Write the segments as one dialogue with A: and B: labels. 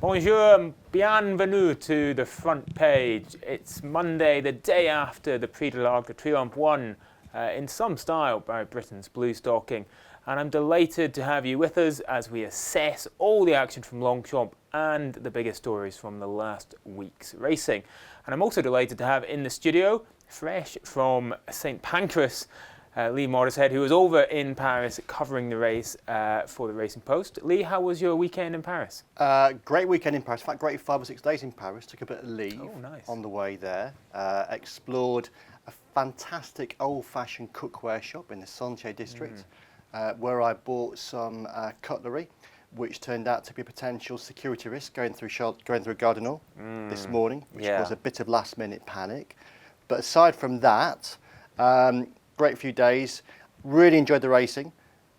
A: Bonjour, bienvenue to the front page. It's Monday, the day after the Prix de l'Arc de Triomphe won in some style by Britain's Bluestocking. And I'm delighted to have you with us as we assess all the action from Longchamp and the biggest stories from the last week's racing. And I'm also delighted to have in the studio, fresh from St Pancras, Lee Mottershead, who was over in Paris covering the race for the Racing Post. Lee, how was your weekend in Paris?
B: Great weekend in Paris. In fact, great 5 or 6 days in Paris. Took a bit of leave on the way there. Explored a fantastic old-fashioned cookware shop in the Sentier district, where I bought some cutlery, which turned out to be a potential security risk going through Gardinal this morning, which was a bit of last-minute panic. But aside from that, great few days, really enjoyed the racing.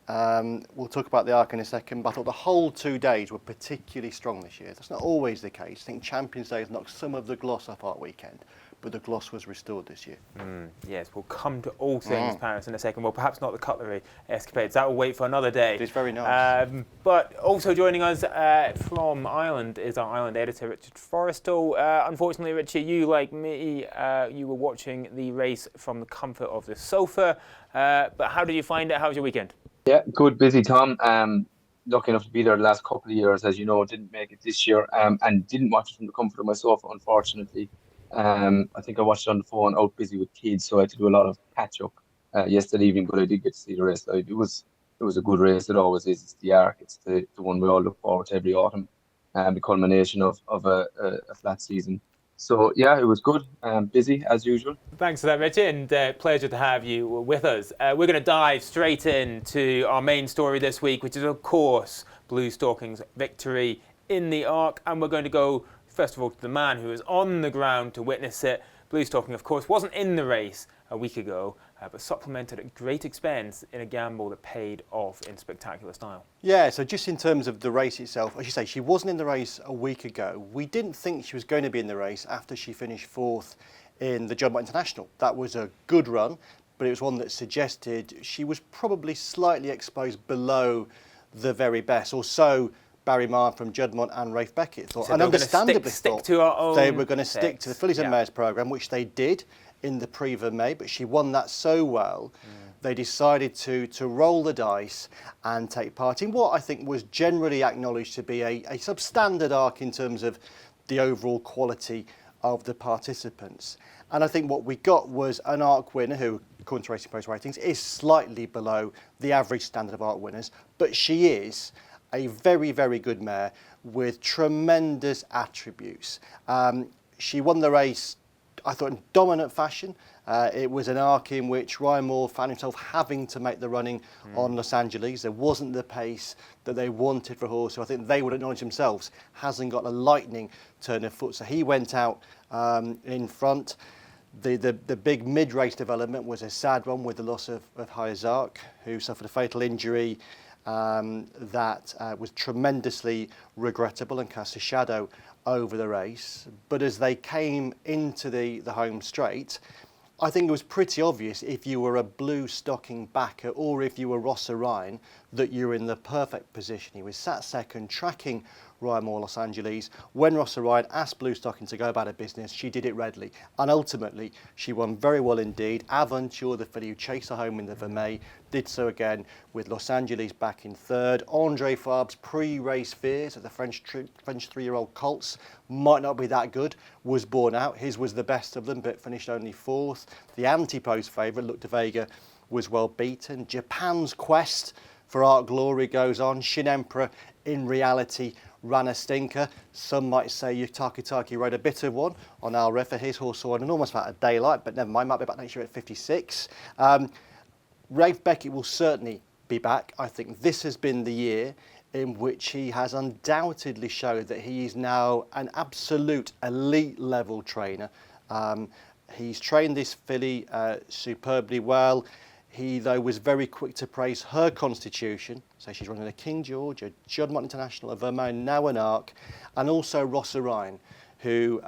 B: We'll talk about the Arc in a second, but I thought the whole 2 days were particularly strong this year. That's not always the case. I think Champions Day has knocked some of the gloss off our weekend, but the gloss was restored this year.
A: Yes, we'll come to all things Paris in a second. Well, perhaps not the cutlery escapades. That will wait for another day.
B: It's very nice.
A: But also joining us from Ireland is our Ireland editor, Richard Forrestal. Unfortunately, Richard, you, like me, you were watching the race from the comfort of the sofa. But how did you find it? How was your weekend?
C: Yeah, good, busy, Tom. Lucky enough to be there the last couple of years, as you know. Didn't make it this year, and didn't watch it from the comfort of my sofa, unfortunately. I think I watched it on the phone, out busy with kids, so I had to do a lot of catch up yesterday evening. But I did get to see the race. It was a good race. It always is. It's the Arc. It's the one we all look forward to every autumn, the culmination of a flat season. So yeah, it was good. Busy as usual.
A: Thanks for that, Richard, and pleasure to have you with us. We're going to dive straight into our main story this week, which is of course Bluestocking's victory in the Arc, and we're going to go first of all to the man who was on the ground to witness it. Bluestocking, of course, wasn't in the race a week ago, but supplemented at great expense in a gamble that paid off in spectacular style.
B: Yeah, so just in terms of the race itself, as you say, she wasn't in the race a week ago. We didn't think she was going to be in the race after she finished 4th in the Juddmonte International. That was a good run, but it was one that suggested she was probably slightly exposed below the very best, or so Barry Marr from Juddmonte and Rafe Beckett thought,
A: So
B: and understandably
A: stick to our own
B: they were going to stick to the Fillies and
A: yeah.
B: Mares programme, which they did in the Prix Vermeil, but she won that so well, they decided to roll the dice and take part in what I think was generally acknowledged to be a substandard Arc in terms of the overall quality of the participants. And I think what we got was an Arc winner who, according to Racing Post ratings, is slightly below the average standard of Arc winners, but she is a very, very good mare with tremendous attributes. She won the race, I thought, in dominant fashion. It was an Arc in which Ryan Moore found himself having to make the running on Los Angeles. There wasn't the pace that they wanted for a horse who I think they would acknowledge themselves hasn't got a lightning turn of foot. So he went out in front. The big mid-race development was a sad one with the loss of Hayazark, who suffered a fatal injury that was tremendously regrettable and cast a shadow over the race. But as they came into the home straight, I think it was pretty obvious if you were a Bluestocking backer or if you were Ross Orion that you were in the perfect position. He was sat second, tracking Ryan Moore Los Angeles. When Ross Orion asked Bluestocking to go about her business, she did it readily. And ultimately, she won very well indeed. Aventure, the filly who chased her home in the Vermeil, did so again with Los Angeles back in 3rd. Andre Fabre's pre-race fears that the French 3-year-old colts might not be that good was borne out. His was the best of them, but finished only 4th. The anti-post favourite, Look de Vega, was well beaten. Japan's quest for Arc Glory goes on. Shin Emperor, in reality, ran a stinker. Some might say Takitaki rode a bit of one on Al Refa. His horse saw an almost about a daylight, but never mind, might be back next year at 56. Rafe Beckett will certainly be back. I think this has been the year in which he has undoubtedly showed that he is now an absolute elite level trainer. He's trained this filly superbly well. He, though, was very quick to praise her constitution. So she's running a King George, a Juddmonte International, a Vermeil, now an Arc, and also Ross Orion, who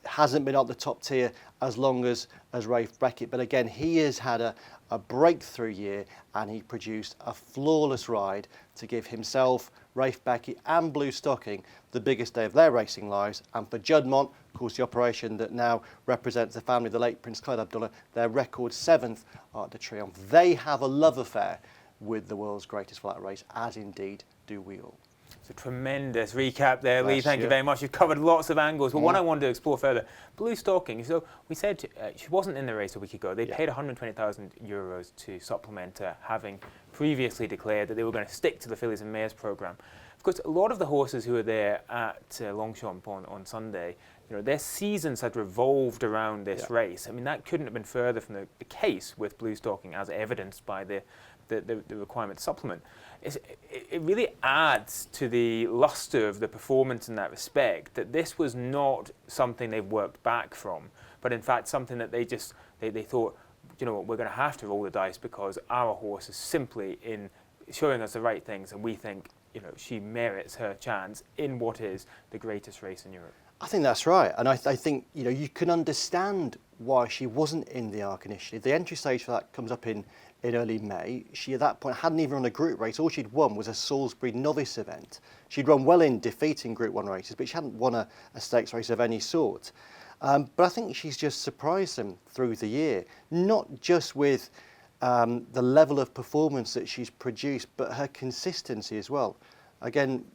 B: hasn't been at the top tier as long as Rafe Beckett. But again, he has had a a breakthrough year, and he produced a flawless ride to give himself, Rafe Beckett and Bluestocking the biggest day of their racing lives. And for Juddmonte, of course, the operation that now represents the family of the late Prince Khalid Abdullah, their record 7th Arc de Triomphe. They have a love affair with the world's greatest flat race, as indeed do we all.
A: It's a tremendous recap there, Lee.
B: Yes,
A: Thank you very much. You've covered lots of angles. But one I wanted to explore further, Bluestocking. So we said she wasn't in the race a week ago. They paid €120,000 to supplement her, having previously declared that they were going to stick to the Fillies and Mares programme. Of course, a lot of the horses who were there at Longchamp on Sunday, their seasons had revolved around this race. I mean, that couldn't have been further from the case with Bluestocking, as evidenced by the requirement supplement. It really adds to the lustre of the performance in that respect, that this was not something they've worked back from, but in fact something that they thought, we're going to have to roll the dice because our horse is simply in showing us the right things, and we think she merits her chance in what is the greatest race in Europe.
B: I think that's right, and I think you can understand why she wasn't in the Arc initially. The entry stage for that comes up in early May. She at that point hadn't even run a group race. All she'd won was a Salisbury novice event. She'd run well in defeating Group 1 races, but she hadn't won a stakes race of any sort. But I think she's just surprised them through the year, not just with the level of performance that she's produced, but her consistency as well. Again,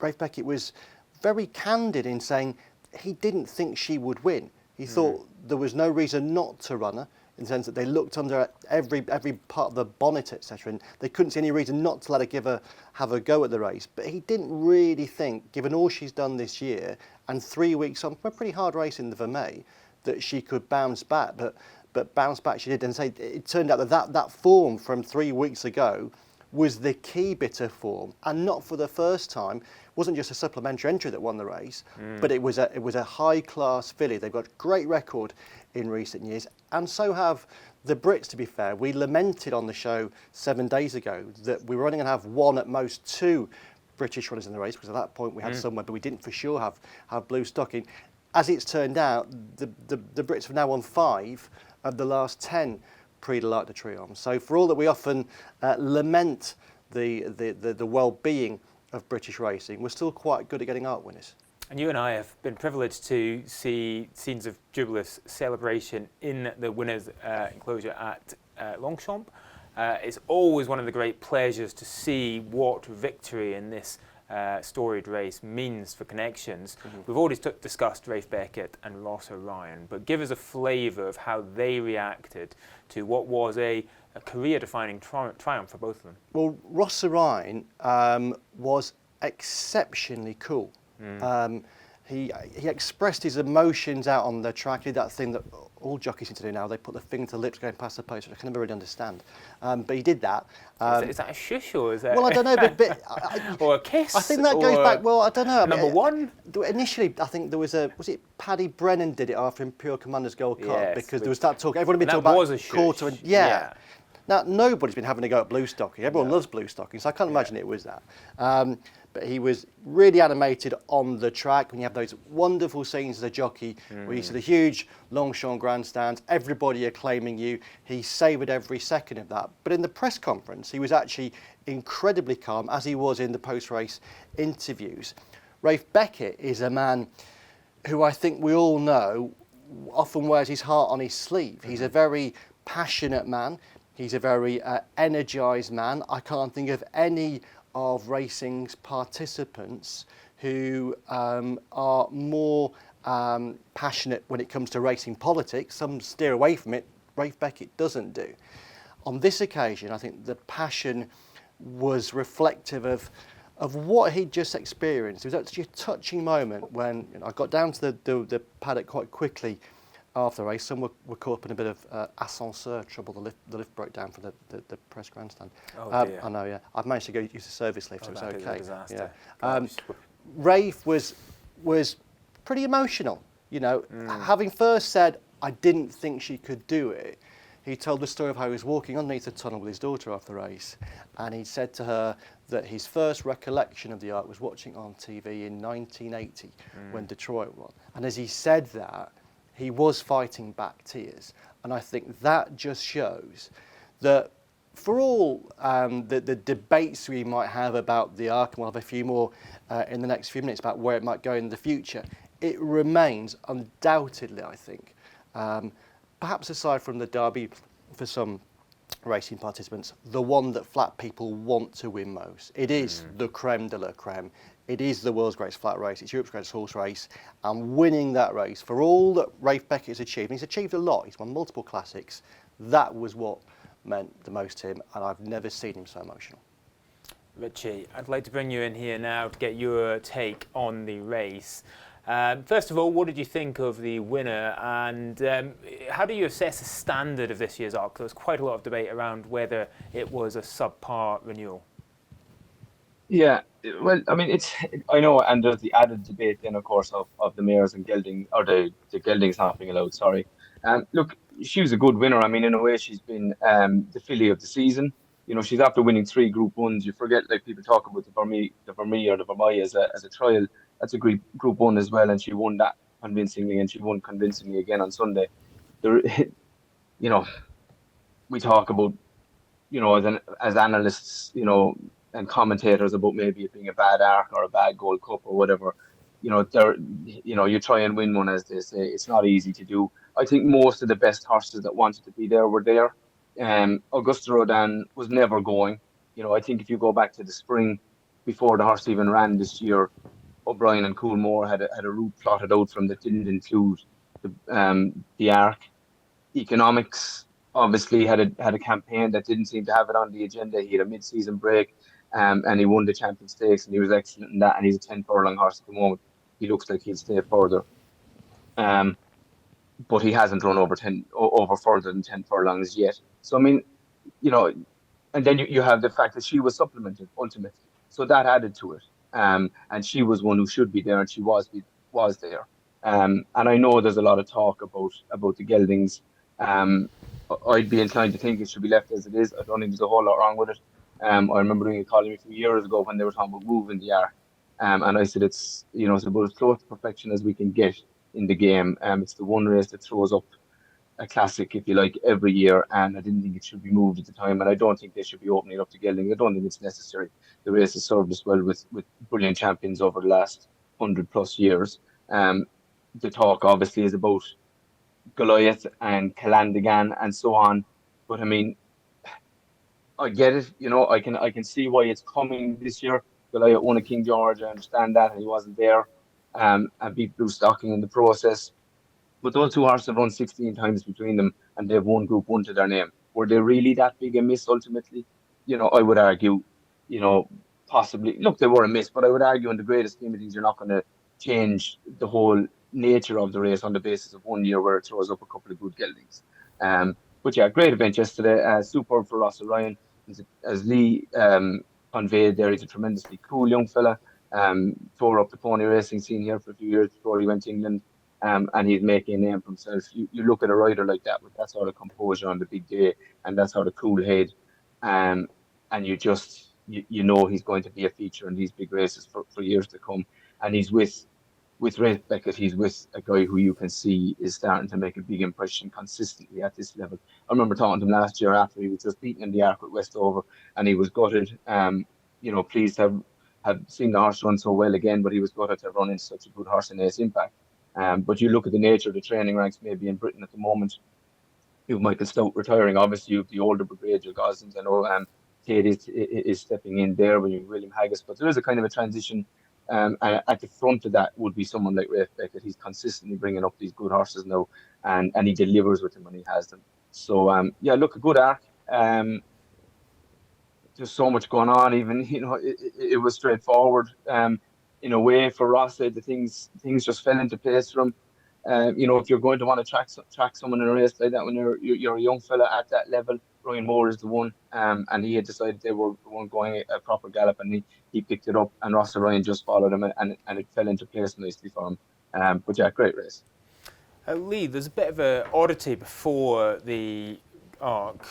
B: Rafe Beckett was very candid in saying he didn't think she would win. He thought there was no reason not to run her, in the sense that they looked under every part of the bonnet, etc., and they couldn't see any reason not to let her have a go at the race. But he didn't really think, given all she's done this year and 3 weeks on from a pretty hard race in the Vermeil, that she could bounce back. But bounce back she did, and say it turned out that form from 3 weeks ago was the key bit of form, and not for the first time. It wasn't just a supplementary entry that won the race, but it was a high-class filly. They've got a great record in recent years, and so have the Brits, to be fair. We lamented on the show 7 days ago that we were only going to have one, at most two, British runners in the race, because at that point we had somewhere, but we didn't for sure have Bluestocking. As it's turned out, the Brits have now won 5 of the last 10 Prix de l'Arc de Triomphe. So for all that we often lament the well-being of British racing, we're still quite good at getting Arc winners.
A: And you and I have been privileged to see scenes of jubilous celebration in the winners' enclosure at Longchamp. It's always one of the great pleasures to see what victory in this storied race means for connections. We've already discussed Rafe Beckett and Ross O'Ryan, but give us a flavour of how they reacted to what was a career-defining triumph for both of them.
B: Well, Ross O'Ryan was exceptionally cool. He expressed his emotions out on the track. He did that thing that all jockeys seem to do now. They put their finger to the lips going past the post, which I can never really understand. But he did that.
A: Is that a shush, or is that...
B: Well, I don't know, but
A: or a kiss?
B: I think that goes back, well, I don't know.
A: Number one?
B: Initially, I think there was it Paddy Brennan did it after Imperial Commander's Gold Cup,
A: Yes,
B: because there was that talk. Everyone had been talking
A: that
B: about
A: was a shush.
B: quarter and... Yeah. Now, nobody's been having a go at Bluestocking. Everyone loves Bluestocking, so I can't imagine it was that. But he was really animated on the track when you have those wonderful scenes as a jockey where you see the huge Longchamp grandstands, everybody acclaiming you. He savoured every second of that. But in the press conference, he was actually incredibly calm, as he was in the post-race interviews. Rafe Beckett is a man who I think we all know often wears his heart on his sleeve. He's a very passionate man. He's a very energised man. I can't think of any of racing's participants who are more passionate when it comes to racing politics. Some steer away from it. Rafe Beckett doesn't do. On this occasion, I think the passion was reflective of what he'd just experienced. It was actually a touching moment when I got down to the paddock quite quickly after the race. Some were caught up in a bit of ascenseur trouble. The lift broke down for the press grandstand.
A: Oh dear.
B: I know, yeah. I've managed to go use the service lift, so it was
A: that is
B: okay.
A: a disaster.
B: Yeah. Rafe was pretty emotional. Having first said, I didn't think she could do it, he told the story of how he was walking underneath the tunnel with his daughter after the race, and he said to her that his first recollection of the Arc was watching on TV in 1980 when Detroit won. And as he said that, he was fighting back tears. And I think that just shows that for all the debates we might have about the Arc, and we'll have a few more in the next few minutes about where it might go in the future, it remains undoubtedly, I think, perhaps aside from the Derby for some racing participants, the one that flat people want to win most. It is the creme de la creme. It is the world's greatest flat race. It's Europe's greatest horse race. And winning that race, for all that Rafe Beckett's achieved, and he's achieved a lot, he's won multiple classics, that was what meant the most to him, and I've never seen him so emotional.
A: Richie, I'd like to bring you in here now to get your take on the race. First of all, what did you think of the winner, and how do you assess the standard of this year's Arc? There was quite a lot of debate around whether it was a subpar renewal.
C: Yeah, well, I mean, I know, and there's the added debate then, of course, of the mares and gelding, or the geldings not being allowed, sorry. Look, she was a good winner. I mean, in a way, she's been the filly of the season. You know, she's after winning 3 Group 1s. You forget, like, people talk about the Vermeer or the Vermeer as a trial. That's a Group 1 as well, and she won that convincingly, and she won convincingly again on Sunday. There, you know, we talk about, you know, as analysts, you know, and commentators about maybe it being a bad Arc or a bad Gold Cup or whatever. You know, you try and win one, as they say. It's not easy to do. I think most of the best horses that wanted to be there were there. Augusta Rodin was never going. You know, I think if you go back to the spring, before the horse even ran this year, O'Brien and Coolmore had a route plotted out from that didn't include the Arc. Economics obviously had a campaign that didn't seem to have it on the agenda. He had a mid-season break, and he won the Champion Stakes, and he was excellent in that. And he's a 10 furlong horse at the moment. He looks like he'll stay further, but he hasn't run over further than 10 furlongs yet. So I mean, you know, and then you have the fact that she was supplemented ultimately, so that added to it. And she was one who should be there, and she was there. And I know there's a lot of talk about the geldings. I'd be inclined to think it should be left as it is. I don't think there's a whole lot wrong with it. I remember doing a column a few years ago when they were talking about moving the Arc, and I said it's about as close to perfection as we can get in the game. It's the one race that throws up a classic, if you like, every year, and I didn't think it should be moved at the time, and I don't think they should be opening it up to gelding. I don't think it's necessary. The race has served us well with brilliant champions over the last 100+ years. The talk obviously is about Goliath and Calandigan and so on, but I mean, I get it. You know, I can see why it's coming this year. Goliath won a King George. I understand that, and he wasn't there. And beat Bluestocking in the process. But those two horses have run 16 times between them, and they've won Group 1 to their name. Were they really that big a miss ultimately? You know, I would argue, you know, possibly. Look, they were a miss, but I would argue in the greatest scheme of things, you're not going to change the whole nature of the race on the basis of 1 year where it throws up a couple of good geldings. But yeah, great event yesterday. Superb for Russell Ryan. As Lee conveyed there, he's a tremendously cool young fella. Tore up the pony racing scene here for a few years before he went to England. And he's making a name for himself. You look at a rider like that with that sort of composure on the big day and that sort of cool head, and you know he's going to be a feature in these big races for years to come. And he's with Rafe Beckett, he's with a guy who you can see is starting to make a big impression consistently at this level. I remember talking to him last year after he was just beaten in the Arc with Westover, and he was gutted. Pleased to have seen the horse run so well again, but he was gutted to run into such a good horse in Ace Impact. But you look at the nature of the training ranks maybe in Britain at the moment. You have Michael Stout retiring, obviously you have the older brigade, your Goslings. I know Tate is stepping in there with William Haggis, but there is a kind of a transition. And at the front of that would be someone like Rafe Beckett. He's consistently bringing up these good horses now, and he delivers with them when he has them. So a good Arc. There's so much going on. Even it was straightforward. In a way, for Ross, the things just fell into place for him. If you're going to want to track someone in a race like that when you're a young fella at that level, Ryan Moore is the one. And he had decided they weren't going a proper gallop, and he picked it up, and Ross Ryan just followed him, and it fell into place nicely for him. But yeah, great race.
A: Lee, there's a bit of an oddity before the Arc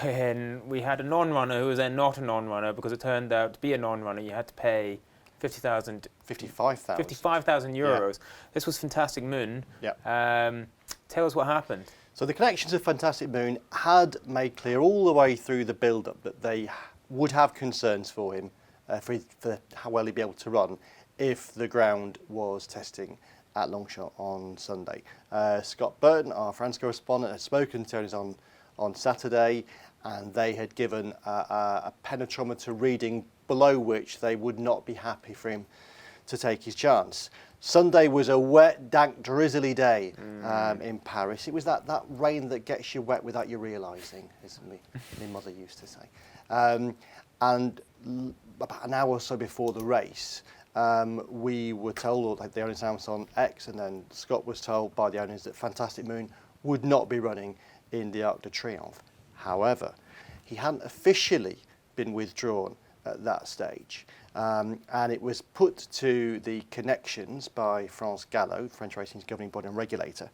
A: when we had a non-runner who was then not a non-runner because it turned out to be a non-runner. You had to pay 55,000
B: €55,000.
A: Yeah. This was Fantastic Moon.
B: Yeah.
A: Tell us what happened.
B: So the connections of Fantastic Moon had made clear all the way through the build-up that they would have concerns for him, for how well he'd be able to run if the ground was testing at Longchamp on Sunday. Scott Burton, our France correspondent, had spoken to us on Saturday, and they had given a penetrometer reading below which they would not be happy for him to take his chance. Sunday was a wet, dank, drizzly day in Paris. It was that rain that gets you wet without you realising, as my mother used to say. And about an hour or so before the race, we were told, or the owners announced on X, and then Scott was told by the owners that Fantastic Moon would not be running in the Arc de Triomphe. However, he hadn't officially been withdrawn at that stage. And it was put to the connections by France Gallo, French racing's governing body and regulator,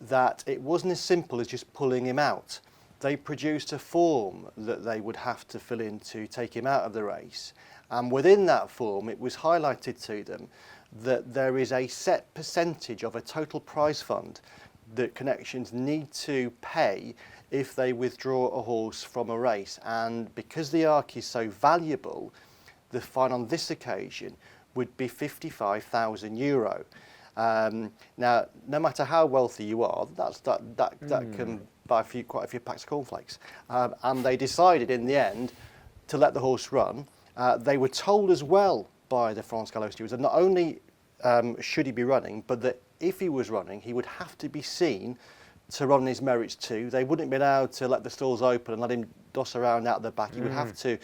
B: that it wasn't as simple as just pulling him out. They produced a form that they would have to fill in to take him out of the race. And within that form, it was highlighted to them that there is a set percentage of a total prize fund that connections need to pay if they withdraw a horse from a race. And because the Arc is so valuable, the fine on this occasion would be €55,000. Now, no matter how wealthy you are, that can buy quite a few packs of cornflakes. And they decided in the end to let the horse run. They were told as well by the France Gallo stewards that not only should he be running, but that if he was running, he would have to be seen to run his merits too. They wouldn't be allowed to let the stalls open and let him doss around out the back. He would have to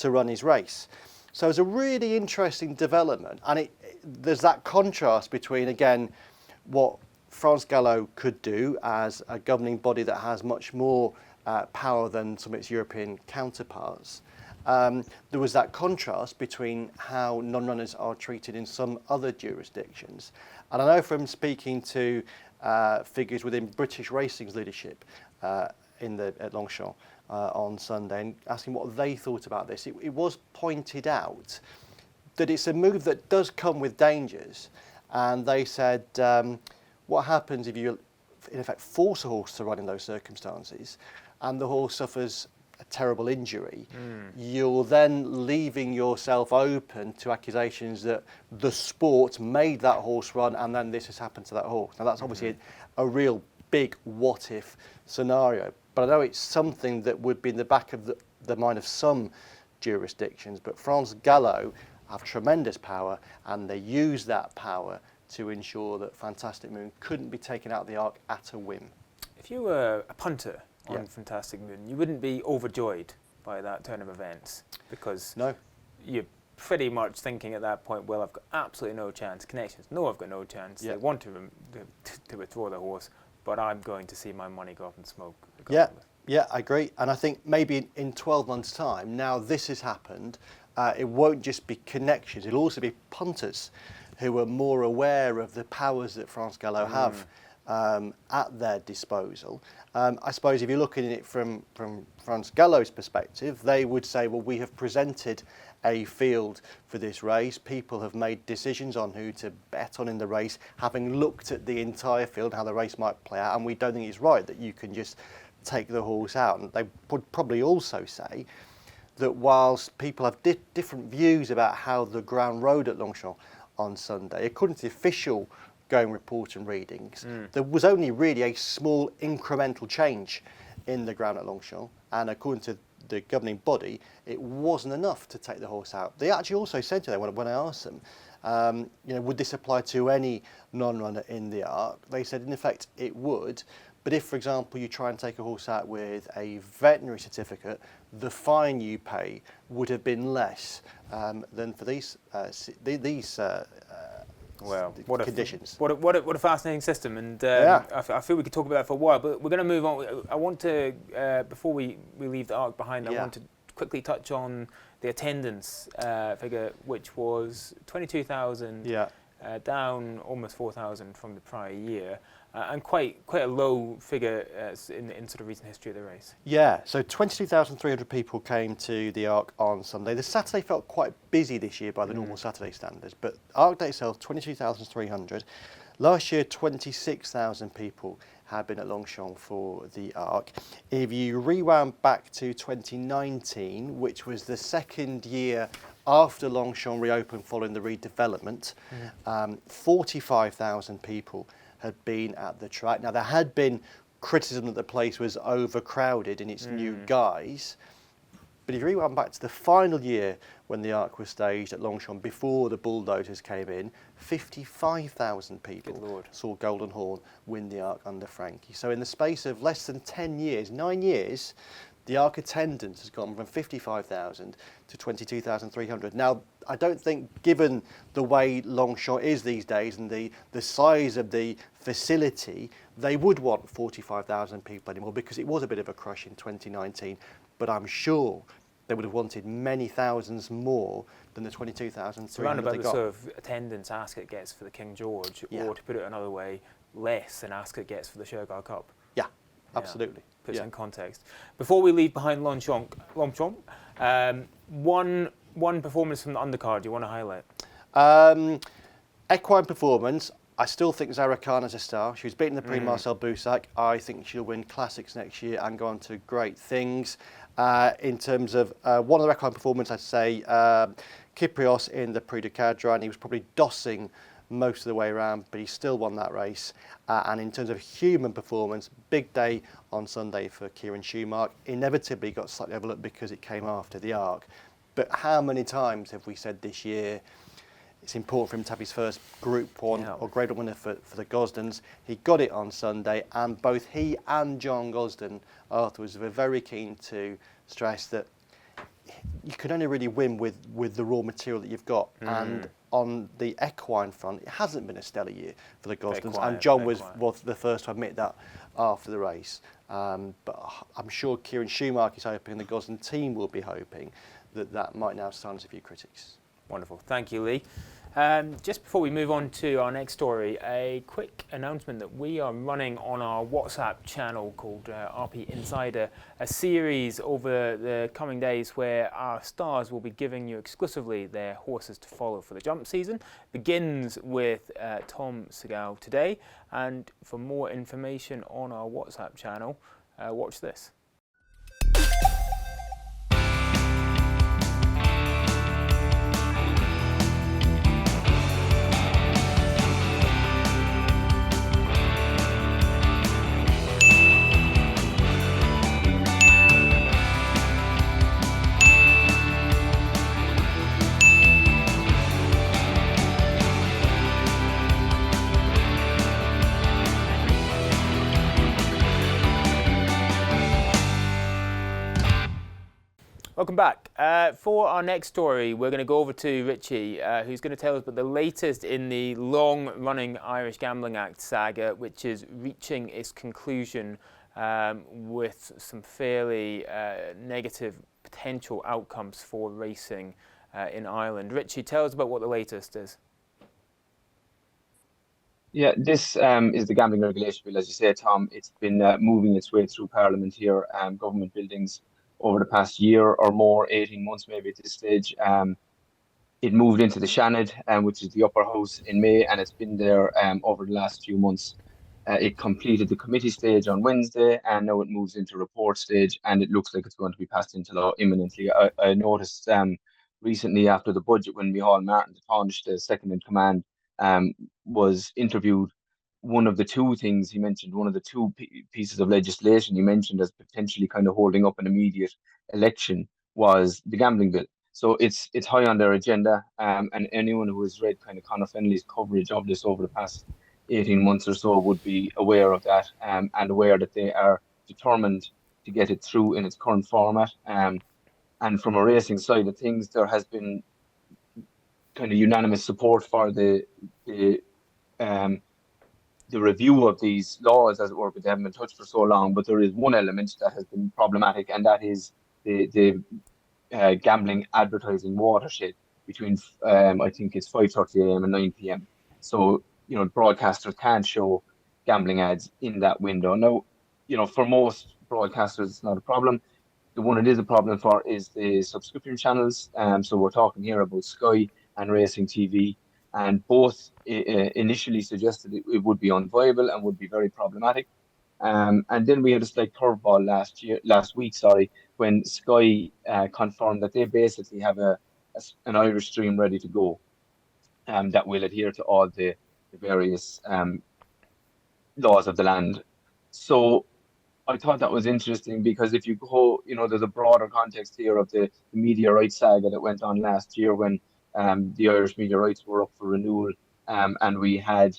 B: run his race. So it's a really interesting development, and there's that contrast between, again, what France Gallo could do as a governing body that has much more power than some of its European counterparts. There was that contrast between how non-runners are treated in some other jurisdictions. And I know from speaking to figures within British racing's leadership at Longchamp on Sunday and asking what they thought about this, it was pointed out that it's a move that does come with dangers. And they said, what happens if you, in effect, force a horse to run in those circumstances and the horse suffers a terrible injury? You're then leaving yourself open to accusations that the sport made that horse run and then this has happened to that horse. Now, that's obviously a real big what-if scenario. But I know it's something that would be in the back of the mind of some jurisdictions. But France Gallo have tremendous power, and they use that power to ensure that Fantastic Moon couldn't be taken out of the Arc at a whim.
A: If you were a punter on Fantastic Moon, you wouldn't be overjoyed by that turn of events, because you're pretty much thinking at that point, well, I've got absolutely no chance. Connections, no, I've got no chance. They want to withdraw the horse, but I'm going to see my money go up in smoke.
B: Yeah, I agree. And I think maybe in 12 months' time, now this has happened, it won't just be connections, it'll also be punters who are more aware of the powers that France Gallo have at their disposal. I suppose if you're looking at it from France Gallo's perspective, they would say, well, we have presented a field for this race. People have made decisions on who to bet on in the race, having looked at the entire field, how the race might play out, and we don't think it's right that you can just take the horse out. And they would probably also say that whilst people have different views about how the ground rode at Longchamp on Sunday, according to the official going report and readings, there was only really a small incremental change in the ground at Longchamp, and according to the governing body, it wasn't enough to take the horse out. They actually also said to them, when I asked them, would this apply to any non-runner in the Arc? They said, in effect, it would. But if, for example, you try and take a horse out with a veterinary certificate, the fine you pay would have been less than for these conditions.
A: What a fascinating system, and I feel we could talk about that for a while. But we're going to move on. I want to, before we leave the Arc behind, I want to quickly touch on the attendance figure, which was 22,000. Down almost 4,000 from the prior year, and quite a low figure in sort of recent history of the race. Yeah,
B: so 22,300 people came to the Arc on Sunday. The Saturday felt quite busy this year by the normal Saturday standards, but Arc Day itself, 22,300. Last year, 26,000 people had been at Longchamp for the Arc. If you rewound back to 2019, which was the second year after Longchamp reopened following the redevelopment, 45,000 people had been at the track. Now, there had been criticism that the place was overcrowded in its new guise. But if you rewind back to the final year when the Arc was staged at Longchamp before the bulldozers came in, 55,000 people saw Golden Horn win the Arc under Frankie. So in the space of less than 10 years, 9 years, the Arc attendance has gone from 55,000 to 22,300. Now, I don't think, given the way Longchamp is these days and the size of the facility, they would want 45,000 people anymore, because it was a bit of a crush in 2019. But I'm sure they would have wanted many thousands more than the 22,300
A: around about
B: they
A: the
B: got.
A: sort of attendance Ascot gets for the King George, or to put it another way, less than Ascot gets for the Shergar Cup.
B: Yeah, absolutely.
A: Puts it in context. Before we leave behind Longchamp, one performance from the undercard you want to highlight?
B: Equine performance. I still think Zara Khan's a star. She was beating the Prix Marcel Boussac. I think she'll win classics next year and go on to great things. In terms of one of the equine performance, I'd say Kyprios in the Prix du Cadran. He was probably dossing most of the way around, but he still won that race. And in terms of human performance, big day on Sunday for Kieran Schumacher. Inevitably got slightly overlooked because it came after the Arc. But how many times have we said this year it's important for him to have his first Group 1 or Grade 1 winner for the Gosdens? He got it on Sunday, and both he and John Gosden afterwards were very keen to stress that you can only really win with the raw material that you've got. And on the equine front, it hasn't been a stellar year for the Gosdens, and John was the first to admit that after the race. But I'm sure Kieran Schumacher is hoping, and the Gosden team will be hoping, that might now silence a few critics.
A: Wonderful. Thank you, Lee. Just before we move on to our next story, a quick announcement that we are running on our WhatsApp channel called RP Insider, a series over the coming days where our stars will be giving you exclusively their horses to follow for the jump season. Begins with Tom Segal today, and for more information on our WhatsApp channel, watch this. Welcome back. For our next story, we're going to go over to Richie, who's going to tell us about the latest in the long-running Irish Gambling Act saga, which is reaching its conclusion with some fairly negative potential outcomes for racing in Ireland. Richie, tell us about what the latest is.
C: Yeah, this is the gambling regulation bill, as you say, Tom. It's been moving its way through Parliament here, government buildings, over the past year or more, 18 months maybe at this stage. It moved into the Seanad, which is the upper house, in May, and it's been there over the last few months. It completed the committee stage on Wednesday, and now it moves into report stage, and it looks like it's going to be passed into law imminently. I noticed recently after the budget, when Micheál Martin, the second in command, was interviewed, one of the two things he mentioned, one of the two pieces of legislation he mentioned as potentially kind of holding up an immediate election, was the gambling bill. So it's high on their agenda, and anyone who has read kind of Conor Fennelly's coverage of this over the past 18 months or so would be aware of that, and aware that they are determined to get it through in its current format. And from a racing side of things, there has been kind of unanimous support for the review of these laws, as it were, but they haven't been touched for so long. But there is one element that has been problematic, and that is the gambling advertising watershed between I think it's 5:30 a.m. and 9 p.m. So broadcasters can't show gambling ads in that window. Now, for most broadcasters, it's not a problem. The one it is a problem for is the subscription channels. So we're talking here about Sky and Racing TV. And both initially suggested it would be unviable and would be very problematic. And then we had a slight curveball last week, when Sky confirmed that they basically have an Irish stream ready to go, that will adhere to all the various laws of the land. So I thought that was interesting because if you go, there's a broader context here of the media rights saga that went on last year when the Irish media rights were up for renewal, and we had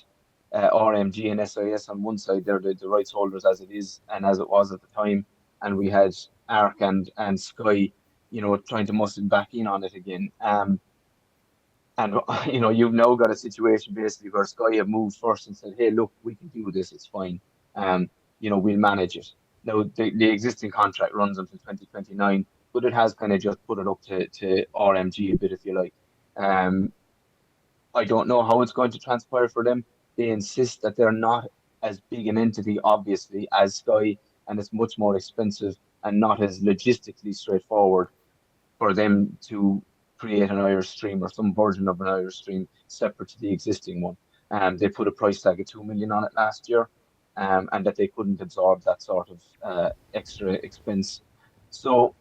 C: RMG and SIS on one side, they're the rights holders as it is and as it was at the time, and we had ARC and Sky, trying to muscle back in on it again. And you've now got a situation basically where Sky have moved first and said, "Hey, look, we can do this. It's fine. We'll manage it." Now the existing contract runs until 2029, but it has kind of just put it up to RMG a bit, if you like. I don't know how it's going to transpire for them. They insist that they're not as big an entity, obviously, as Sky, and it's much more expensive and not as logistically straightforward for them to create an Irish stream or some version of an Irish stream separate to the existing one. They put a price tag of 2 million on it last year, and that they couldn't absorb that sort of extra expense. So,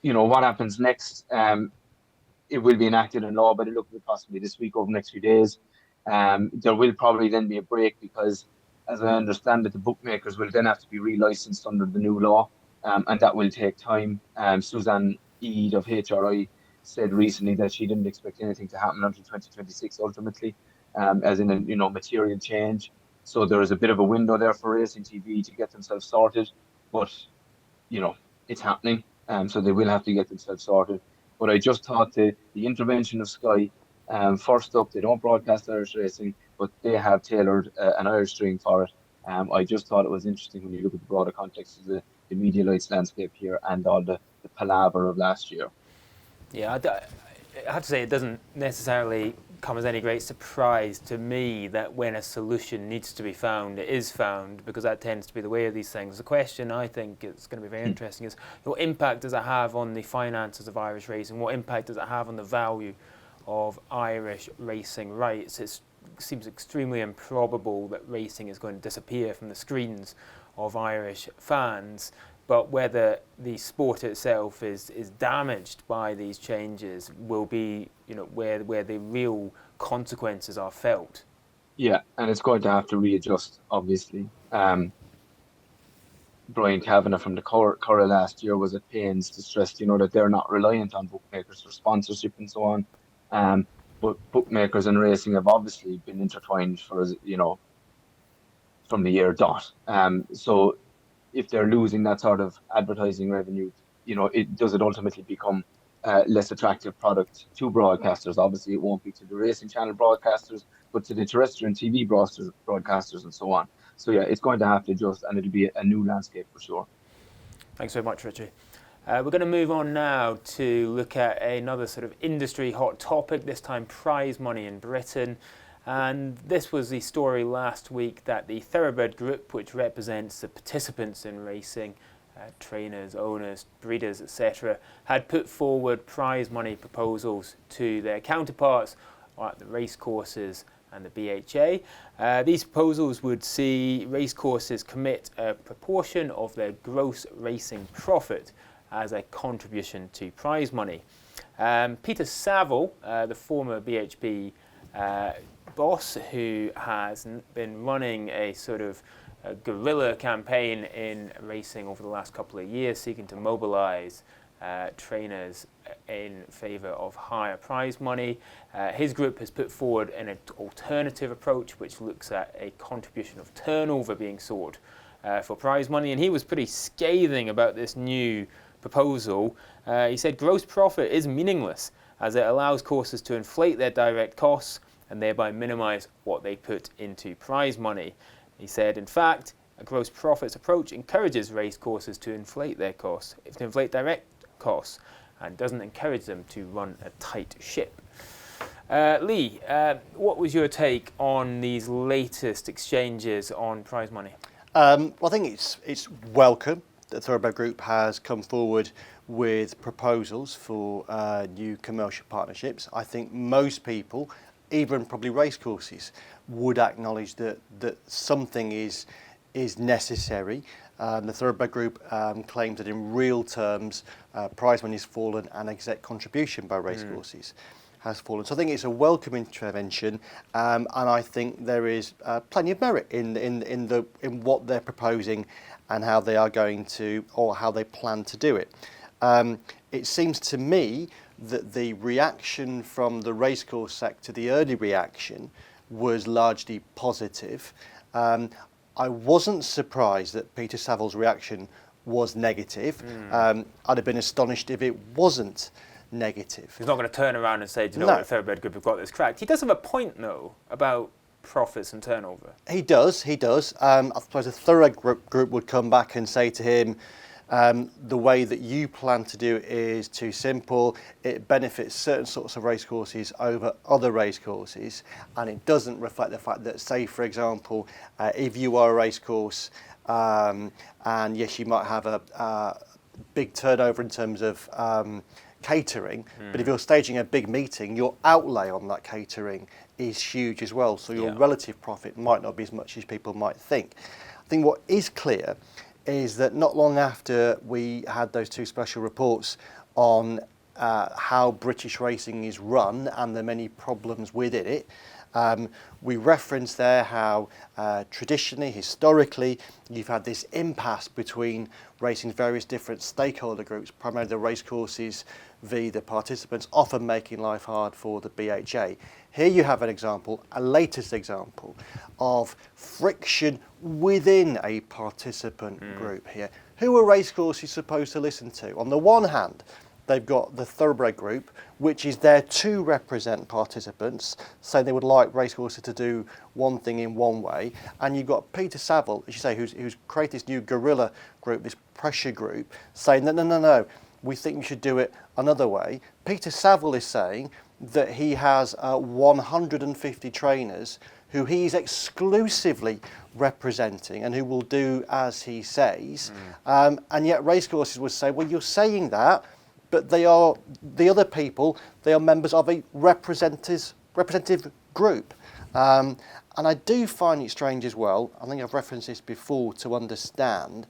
C: what happens next? It will be enacted in law, but it looks possibly this week over the next few days. There will probably then be a break because, as I understand it, the bookmakers will then have to be relicensed under the new law, and that will take time. Suzanne Eade of HRI said recently that she didn't expect anything to happen until 2026 ultimately, as in a material change. So there is a bit of a window there for Racing TV to get themselves sorted, but it's happening, so they will have to get themselves sorted. But I just thought the intervention of Sky, first up, they don't broadcast Irish racing, but they have tailored an Irish stream for it. I just thought it was interesting when you look at the broader context of the media rights landscape here and all the palaver of last year.
A: Yeah, I have to say it doesn't necessarily come as any great surprise to me that when a solution needs to be found, it is found, because that tends to be the way of these things. The question I think is going to be very interesting is, what impact does it have on the finances of Irish racing? What impact does it have on the value of Irish racing rights? It seems extremely improbable that racing is going to disappear from the screens of Irish fans. But whether the sport itself is damaged by these changes will be, where the real consequences are felt.
C: Yeah, and it's going to have to readjust, obviously. Brian Kavanagh from the Curragh last year was at pains to stress, that they're not reliant on bookmakers for sponsorship and so on. But bookmakers and racing have obviously been intertwined for, from the year dot. So if they're losing that sort of advertising revenue, does it ultimately become less attractive product to broadcasters? Obviously, it won't be to the racing channel broadcasters, but to the terrestrial TV broadcasters and so on. So yeah, it's going to have to adjust, and it'll be a new landscape for sure.
A: Thanks very much, Richie. We're going to move on now to look at another sort of industry hot topic, this time prize money in Britain. And this was the story last week that the Thoroughbred group, which represents the participants in racing, trainers, owners, breeders, etc., had put forward prize money proposals to their counterparts at the racecourses and the BHA. These proposals would see racecourses commit a proportion of their gross racing profit as a contribution to prize money. Peter Saville, the former BHP boss, who has been running a sort of guerrilla campaign in racing over the last couple of years, seeking to mobilise trainers in favour of higher prize money. His group has put forward an alternative approach which looks at a contribution of turnover being sought for prize money, and he was pretty scathing about this new proposal. He said gross profit is meaningless as it allows courses to inflate their direct costs and thereby minimise what they put into prize money. He said, in fact, a gross profits approach encourages race courses to inflate their costs, to inflate direct costs, and doesn't encourage them to run a tight ship. Lee, what was your take on these latest exchanges on prize money?
B: Well, I think it's welcome that Thoroughbred Group has come forward with proposals for new commercial partnerships. I think most people, even probably racecourses, would acknowledge that something is is necessary. The Thoroughbred Group claims that in real terms, prize money has fallen and exec contribution by racehorses has fallen. So I think it's a welcome intervention, and I think there is plenty of merit in what they're proposing and how they are going to, or how they plan to do it. It seems to me that the reaction from the racecourse sector, the early reaction, was largely positive. I wasn't surprised that Peter Savile's reaction was negative. I'd have been astonished if it wasn't negative.
A: He's not going to turn around and say, do you know
B: No.
A: what, the Thoroughbred Group have got this cracked. He does have a point, though, about profits and turnover.
B: He does. I suppose the Thoroughbred Group would come back and say to him, the way that you plan to do it is too simple. It benefits certain sorts of racecourses over other racecourses, and it doesn't reflect the fact that, say, for example, if you are a racecourse, and yes, you might have a big turnover in terms of catering, but if you're staging a big meeting, your outlay on that catering is huge as well. So your relative profit might not be as much as people might think. I think what is clear is that not long after we had those two special reports on how British racing is run and the many problems within it, we referenced there how traditionally, historically, you've had this impasse between racing's various different stakeholder groups, primarily the racecourses v the participants, often making life hard for the BHA. Here you have an example, a latest example, of friction within a participant group here. Who are racecourses supposed to listen to? On the one hand, they've got the Thoroughbred Group, which is there to represent participants, saying they would like racecourses to do one thing in one way. And you've got Peter Savile, as you say, who's created this new guerrilla group, this pressure group, saying that no, we think we should do it another way. Peter Savile is saying that he has 150 trainers who he's exclusively representing and who will do as he says. And yet racecourses would say, well, you're saying that, but they are the other people, they are members of a representative group. And I do find it strange as well, I think I've referenced this before, to understand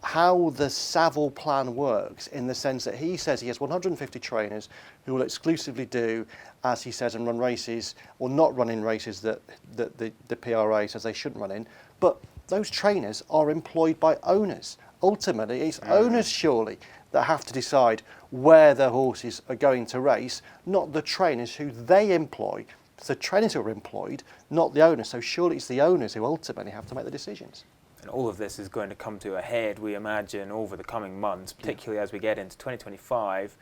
B: how the Savile plan works, in the sense that he says he has 150 trainers who will exclusively do as he says and run races, or not run in races that the PRA says they shouldn't run in. But those trainers are employed by owners. Ultimately, it's owners surely that have to decide where their horses are going to race, not the trainers who they employ. It's the trainers who are employed, not the owners. So surely it's the owners who ultimately have to make the decisions.
A: And all of this is going to come to a head, we imagine, over the coming months, particularly as we get into 2025,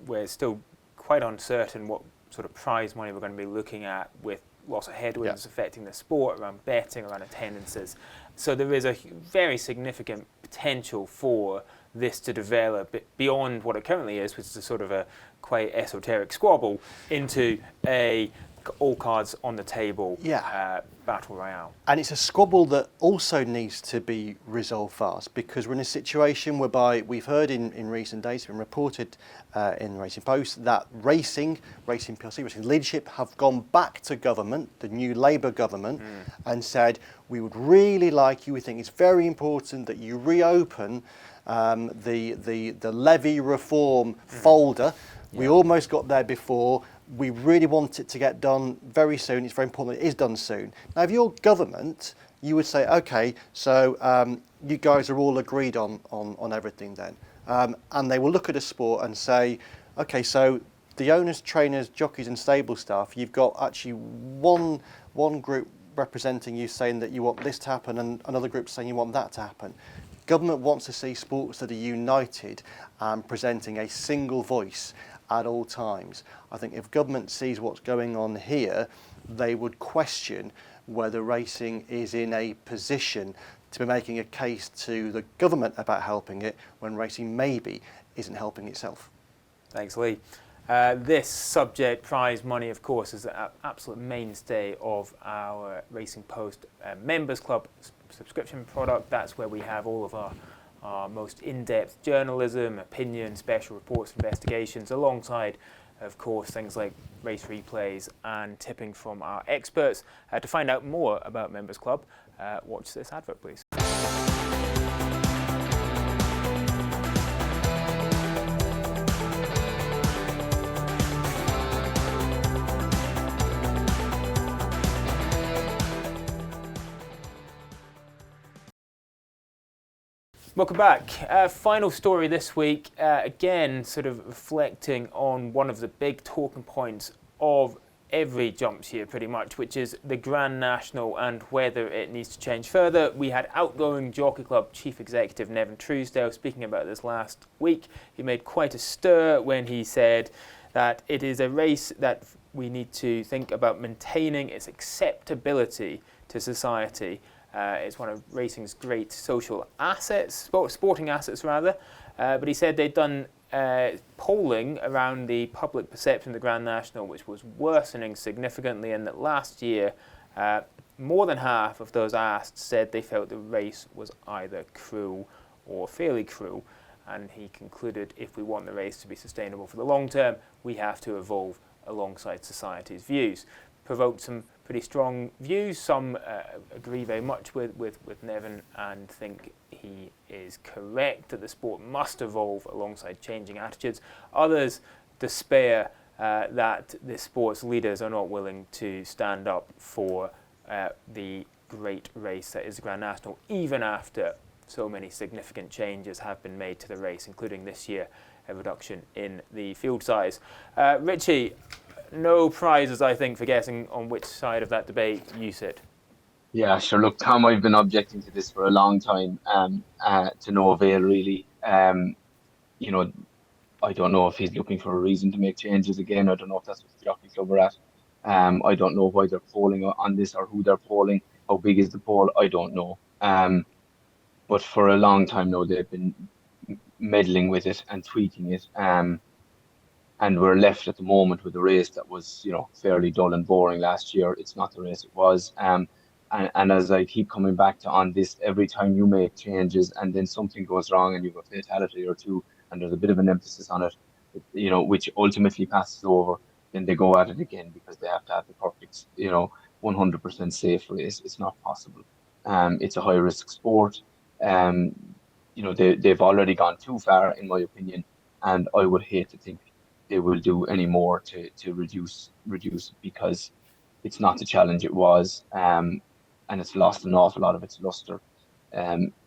A: where it's still quite uncertain what sort of prize money we're going to be looking at, with lots of headwinds affecting the sport, around betting, around attendances. So there is a very significant potential for this to develop beyond what it currently is, which is a sort of a quite esoteric squabble, into a all cards on the table battle royale. And
B: it's a squabble that also needs to be resolved fast, because we're in a situation whereby we've heard in recent days, been reported in Racing Post, that Racing PLC, Racing leadership have gone back to government, the new Labour government, and said, we would really like you, we think it's very important that you reopen the levy reform folder. We almost got there before. We really want it to get done very soon. It's very important that it is done soon. Now, if you're government, you would say, okay, so you guys are all agreed on everything then. And they will look at a sport and say, okay, so the owners, trainers, jockeys and stable staff, you've got actually one group representing you saying that you want this to happen, and another group saying you want that to happen. Government wants to see sports that are united and presenting a single voice at all times. I think if government sees what's going on here, they would question whether racing is in a position to be making a case to the government about helping it, when racing maybe isn't helping itself.
A: Thanks, Lee. This subject, prize money, of course, is an absolute mainstay of our Racing Post Members Club subscription product. That's where we have all of our most in-depth journalism, opinion, special reports, investigations, alongside, of course, things like race replays and tipping from our experts. To find out more about Members Club, Watch this advert, please. Welcome back. Final story this week, again sort of reflecting on one of the big talking points of every jumps year pretty much, which is the Grand National and whether it needs to change further. We had outgoing Jockey Club Chief Executive Nevin Truesdale speaking about this last week. He made quite a stir when he said that it is a race that we need to think about maintaining its acceptability to society. It's one of racing's great social assets, sporting assets rather, but he said they'd done polling around the public perception of the Grand National, which was worsening significantly, and that last year more than half of those asked said they felt the race was either cruel or fairly cruel, and he concluded if we want the race to be sustainable for the long term, we have to evolve alongside society's views. Provoked some pretty strong views. Some agree very much with Nevin and think he is correct that the sport must evolve alongside changing attitudes. Others despair that the sport's leaders are not willing to stand up for the great race that is the Grand National, even after so many significant changes have been made to the race, including this year a reduction in the field size. Richie, no prizes, I think, for guessing on which side of that debate you sit.
C: Yeah, sure. Look, Tom, I've been objecting to this for a long time, to no avail, really. You know, I don't know if he's looking for a reason to make changes again. I don't know if that's what the Jockey Club are at. I don't know why they're polling on this or who they're polling. How big is the poll? I don't know. But for a long time now, they've been meddling with it and tweaking it. And we're left at the moment with a race that was, fairly dull and boring last year. It's not the race it was. And as I keep coming back to on this, every time you make changes and then something goes wrong and you have a fatality or two, and there's a bit of an emphasis on it, which ultimately passes over, then they go at it again because they have to have the perfect, 100% safe race. It's not possible. It's a high risk sport. They've already gone too far, in my opinion, and I would hate to think they will do any more to reduce because it's not the challenge it was, and it's lost an awful lot of its luster.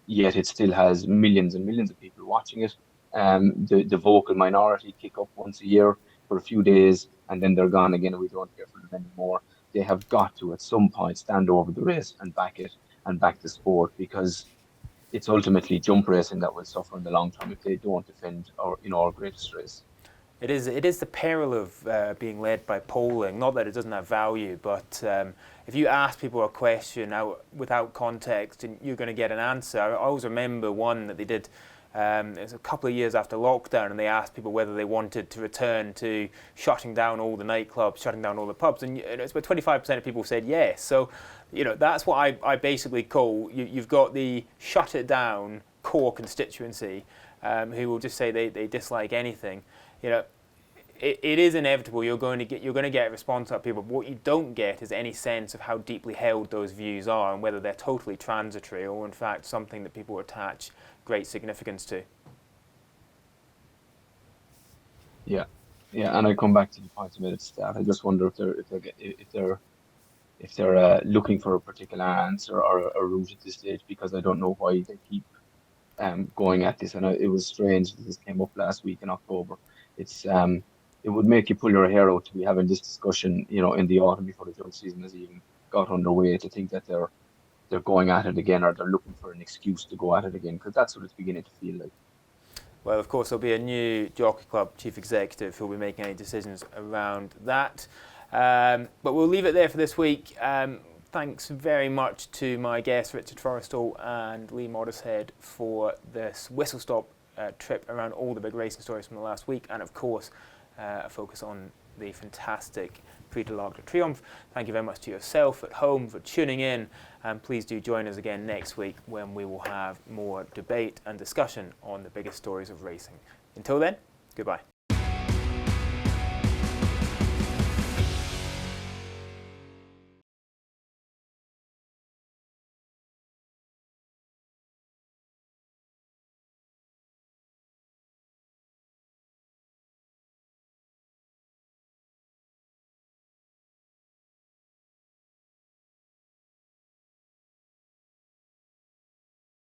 C: Yet it still has millions and millions of people watching it. The vocal minority kick up once a year for a few days and then they're gone again and we don't hear from them anymore. They have got to at some point stand over the race and back it and back the sport, because it's ultimately jump racing that will suffer in the long term if they don't defend our greatest race.
A: It is the peril of being led by polling. Not that it doesn't have value, but if you ask people a question without context, and you're going to get an answer. I always remember one that they did. It was a couple of years after lockdown, and they asked people whether they wanted to return to shutting down all the nightclubs, shutting down all the pubs, and it's about 25% of people said yes. So, that's what I basically call you've got the shut it down core constituency, who will just say they dislike anything. It is inevitable. You're going to get a response out of people. But what you don't get is any sense of how deeply held those views are and whether they're totally transitory or, in fact, something that people attach great significance to.
C: Yeah, and I come back to the point I made at the start. I just wonder if they're looking for a particular answer or a route at this stage, because I don't know why they keep going at this. And it was strange that this came up last week in October. It would make you pull your hair out to be having this discussion, in the autumn before the jump season has even got underway, to think that they're going at it again, or they're looking for an excuse to go at it again, because that's what it's beginning to feel like.
A: Well, of course, there'll be a new Jockey Club chief executive who'll be making any decisions around that. But we'll leave it there for this week. Thanks very much to my guests, Richard Forrestal and Lee Mottershead, for this whistle-stop trip around all the big racing stories from the last week, and of course a focus on the fantastic Prix de l'Arc de Triomphe. Thank you very much to yourself at home for tuning in, and please do join us again next week when we will have more debate and discussion on the biggest stories of racing. Until then, goodbye.